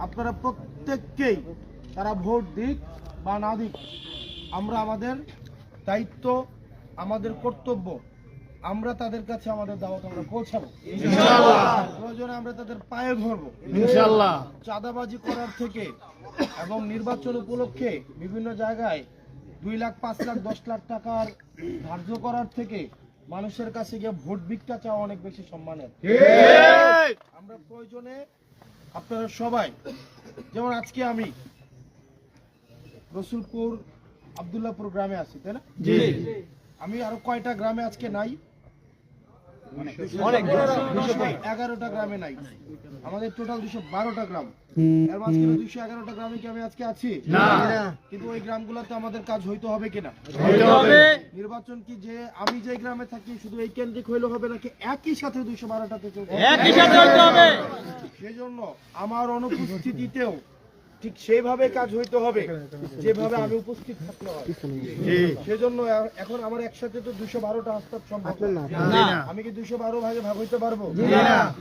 আপনারা প্রত্যেককেই তারা ভোট দিক বা না দিক, আমরা আমাদের দায়িত্ব, আমাদের কর্তব্য, আমরা তাদের কাছে আমাদের দাওয়াত আমরা পৌঁছাবো ইনশাআল্লাহ। প্রয়োজনে আমরা তাদের পায়ে ধরবো ইনশাআল্লাহ। চাঁদাবাজি করার থেকে এবং নির্বাচন উপলক্ষে বিভিন্ন জায়গায় 2 লাখ, 5 লাখ, 10 লাখ টাকার ধার্য করার থেকে মানুষের কাছে গিয়ে ভোট ভিক্ষা চাওয়া অনেক বেশি সম্মানের। আমরা প্রয়োজনে আপনারা সবাই, যেমন আজকে আমি রসুলপুর আব্দুল্লাহপুর গ্রামে আছি, তাই না? আমি আরো কয়টা গ্রামে আজকে নাই? 211টা গ্রামে নাই। আমাদের টোটাল 212টা গ্রাম। এর মাঝখানে 211টা গ্রামে কি আমি আজকে আছি? না। কিন্তু ওই গ্রামগুলোতে আমাদের কাজ হইতে হবে কিনা? হইতে হবে। নির্বাচন কি যে আমি যে গ্রামে থাকি শুধু এই কেন্দ্রিক হইলে হবে নাকি একই সাথে 212টাতে চলবে? একই সাথে হইতে হবে। সেজন্য আমার অনুপস্থিতিতেও ঠিক সেইভাবে কাজ হইতে হবে যেভাবে আমি উপস্থিত থাকতে হয়। সেজন্য এখন আমার একসাথে তো 212টা হাসপাত সম্ভব না। আমি কি 212 ভাগে ভাগ হইতে পারবো?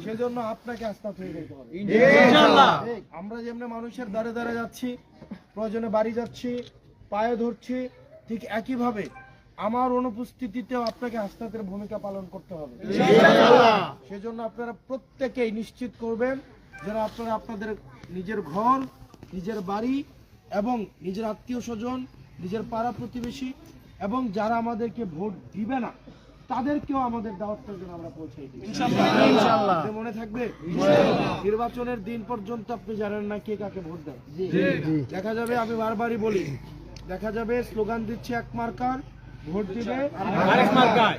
সেজন্য আপনাকে হাসপাত হয়ে যেতে হবে ইনশাআল্লাহ। আমরা যেমন মানুষের দ্বারে দ্বারে যাচ্ছি, প্রয়োজনে বাড়ি যাচ্ছি, পায়ে ধরছি, ঠিক একইভাবে আমার অনুপস্থিতিতেও আপনাকে হাসপাতের ভূমিকা পালন করতে হবে ইনশাআল্লাহ। সেজন্য আপনারা প্রত্যেকেই নিশ্চিত করবেন যেন আপনারা আপনাদের নিজের ঘর, নিজের বাড়ি এবং নিজের আত্মীয় স্বজন, নিজের পাড়া প্রতিবেশী এবং যারা আমাদেরকে ভোট দিবে না তাদেরকেও আমাদের দাওয়াতটা যেন আমরা পৌঁছে দিই ইনশাআল্লাহ। মনে থাকবে নির্বাচনের দিন পর্যন্ত আপনি জানেন না কে কাকে ভোট দেয়। দেখা যাবে, আমি বারবারই বলি, দেখা যাবে স্লোগান দিচ্ছে এক মার্কার, ভোট দিবে আরেক মার্কায়।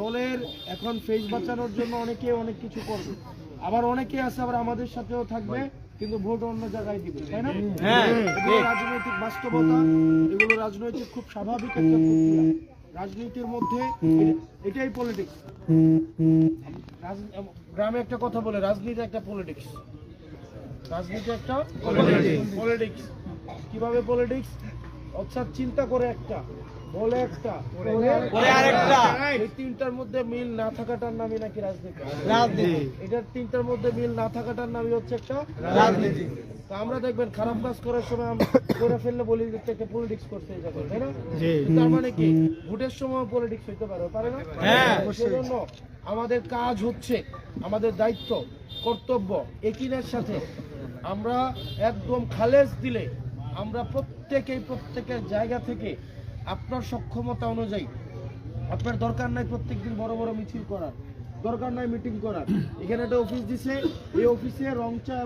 দলের এখন ফেস বাঁচানোর জন্য অনেকে অনেক কিছু করবে, আবার অনেকে আছে আবার আমাদের সাথেও থাকবে কিন্তু ভোট অন্য জায়গায় দিবে, তাই না? এগুলো রাজনৈতিক বাস্তবতা, এগুলো রাজনৈতিক খুব স্বাভাবিক একটা প্রক্রিয়া। রাজনীতির মধ্যে এটাই পলিটিক্স। গ্রামে একটা কথা বলে, রাজনীতি একটা পলিটিক্স। রাজনীতি একটা পলিটিক্স। কিভাবে পলিটিক্স? অর্থাৎ চিন্তা করে একটা, বলে একটা, পরে আরেকটা। এই তিনটার মধ্যে মিল না থাকাটার নামই নাকি রাজনীতি। এটার তিনটার মধ্যে মিল না থাকাটার নামই হচ্ছে একটা রাজনীতি। তা আমরা দেখবেন খারাপ কাজ করার সময় আমরা করে ফেললে বলি যে একটা পলিটিক্স করতে যাবে, তাই না? তার মানে কি ভোটের সময় পলিটিক্স হইতে পারে না? সেজন্য আমাদের কাজ হচ্ছে, আমাদের দায়িত্ব, কর্তব্য একইনের সাথে আমরা একদম খালেস দিলে আমরা প্রত্যেকের জায়গা থেকে আপনার সক্ষমতা অনুযায়ী, আপনার দরকার নাই প্রত্যেকদিন বড় বড় মিছিল করার, দরকার নাই মিটিং করার। এখানে একটা অফিস দিছে, এই অফিসে রং চা